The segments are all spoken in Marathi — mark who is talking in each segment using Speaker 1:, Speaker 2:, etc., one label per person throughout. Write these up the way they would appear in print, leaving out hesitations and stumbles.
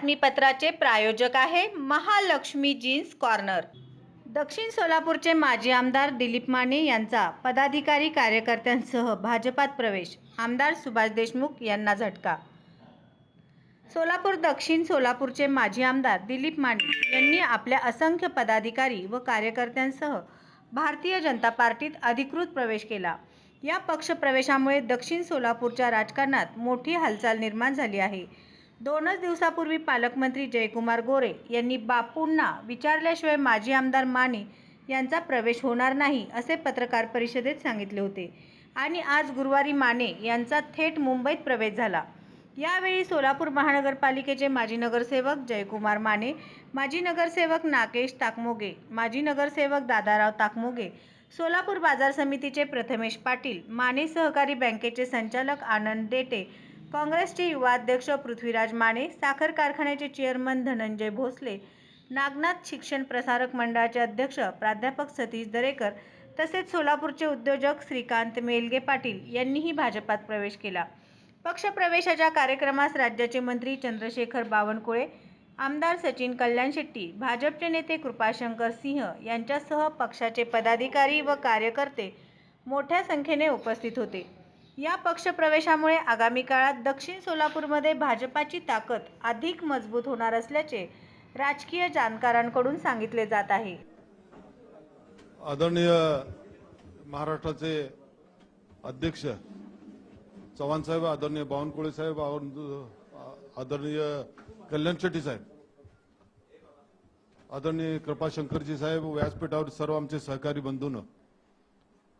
Speaker 1: बातमीपत्राचे प्रायोजक आहे महालक्ष्मी जीन्स कॉर्नर। दक्षिण सोलापूरचे माजी आमदार दिलीप माने यांचा पदाधिकारी कार्यकर्त्यांसह भाजपात प्रवेश। आमदार सुभाष देशमुख यांना झटका। सोलापूर दक्षिण सोलापूरचे माजी आमदार दिलीप माने यांनी आपल्या असंख्य पदाधिकारी व कार्यकर्त्यांसह भारतीय जनता पार्टीत अधिकृत प्रवेश केला। या पक्ष प्रवेशामुळे दक्षिण सोलापूरच्या राजकारणात मोठी हालचाल निर्माण झाली आहे। 2 दिवसापूर्वी पालकमंत्री जयकुमार गोरे यांनी बापूंना विचारल्याशिवाय माजी आमदार माने यांचा प्रवेश होणार नाही असे पत्रकार परिषदेत सांगितले होते आणि आज गुरुवारी माने यांचा थेट मुंबईत प्रवेश झाला। यावेळी सोलापूर महानगरपालिकेचे माजी नगरसेवक जयकुमार माने, माजी नगरसेवक नागेश ताकमोगे, माजी नगरसेवक दादाराव ताकमोगे, सोलापूर बाजार समितीचे प्रथमेश पाटील, माने सहकारी बँकेचे संचालक आनंद डेटे, काँग्रेसचे युवा अध्यक्ष पृथ्वीराज माने, साखर कारखान्याचे चेअरमन धनंजय भोसले, नागनाथ शिक्षण प्रसारक मंडळाचे अध्यक्ष प्राध्यापक सतीश दरेकर तसेच सोलापूरचे उद्योजक श्रीकांत मेलगे पाटील यांनीही भाजपात प्रवेश केला। पक्षप्रवेशाच्या कार्यक्रमास राज्याचे मंत्री चंद्रशेखर बावनकुळे, आमदार सचिन कल्याण शेट्टी, भाजपचे नेते कृपाशंकर सिंह यांच्यासह पक्षाचे पदाधिकारी व कार्यकर्ते मोठ्या संख्येने उपस्थित होते। या पक्षप्रवेशामुळे आगामी काळात दक्षिण सोलापूरमध्ये भाजपाची ताकद अधिक मजबूत होणार असल्याचे राजकीय जाणकारांकडून सांगितले जात आहे।
Speaker 2: आदरणीय महाराष्ट्राचे अध्यक्ष चव्हाण साहेब, आदरणीय बावनकुळे साहेब, आदरणीय कल्याण शेट्टी साहेब, आदरणीय कृपाशंकरजी साहेब, व्यासपीठावर सर्व आमचे सहकारी बंधूंनो,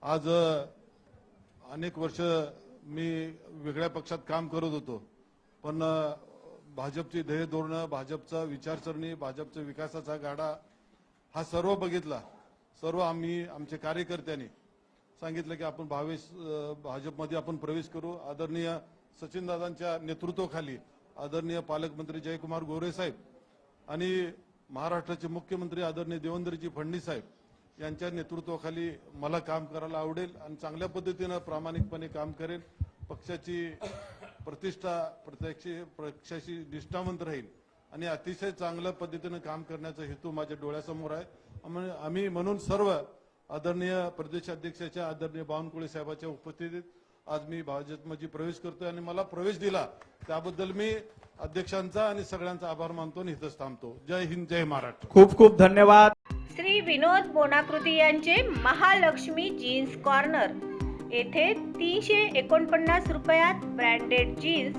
Speaker 2: आज अनेक वर्ष मी वेगळ्या पक्षात काम करत होतो, पण भाजपची ध्येय धोरणं, भाजपचा विचारसरणी, भाजपचा विकासाचा गाडा हा सर्व बघितला। सर्व आम्ही आमचे कार्यकर्त्यांनी सांगितलं की आपण भाजपमध्ये आपण प्रवेश करू। आदरणीय सचिनदादांच्या नेतृत्वाखाली आदरणीय पालकमंत्री जयकुमार गोरे साहेब आणि महाराष्ट्राचे मुख्यमंत्री आदरणीय देवेंद्रजी फडणवीस साहेब यांच्या नेतृत्वाखाली मला काम करायला आवडेल आणि चांगल्या पद्धतीने प्रामाणिकपणे काम करेल। पक्षाची प्रतिष्ठा पक्षाशी निष्ठावंत राहील आणि अतिशय चांगल्या पद्धतीने काम करण्याचा हेतू माझ्या डोळ्यासमोर आहे। आम्ही म्हणून सर्व आदरणीय प्रदेशाध्यक्षाच्या आदरणीय बावनकुळे साहेबांच्या उपस्थितीत आज मी भाजपमध्ये प्रवेश करतोय आणि मला प्रवेश दिला त्याबद्दल मी अध्यक्षांचा आणि सगळ्यांचा आभार मानतो आणि इथंच थांबतो। जय हिंद, जय महाराष्ट्र।
Speaker 3: खूप खूप धन्यवाद।
Speaker 1: श्री विनोद बोनाकृती यांचे महालक्ष्मी जीन्स कॉर्नर येथे 349 रुपयात ब्रँडेड जीन्स,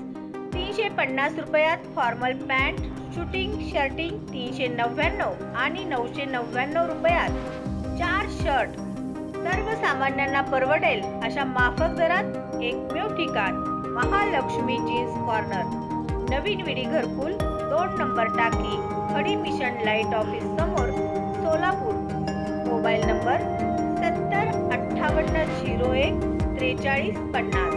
Speaker 1: 350 रुपयात फॉर्मल पॅन्ट, शूटिंग शर्टिंग 399 आणि 999 रुपयात 4 शर्ट सर्वसामान्यांना परवडेल अशा माफक दरात एकमेव ठिकाण महालक्ष्मी जीन्स कॉर्नर, नवीन विडी घरकुल, 2 नंबर टाकी, खडी मिशन लाईट ऑफिस समोर, सोलापूर। Mobile number 70 58 01 43 50।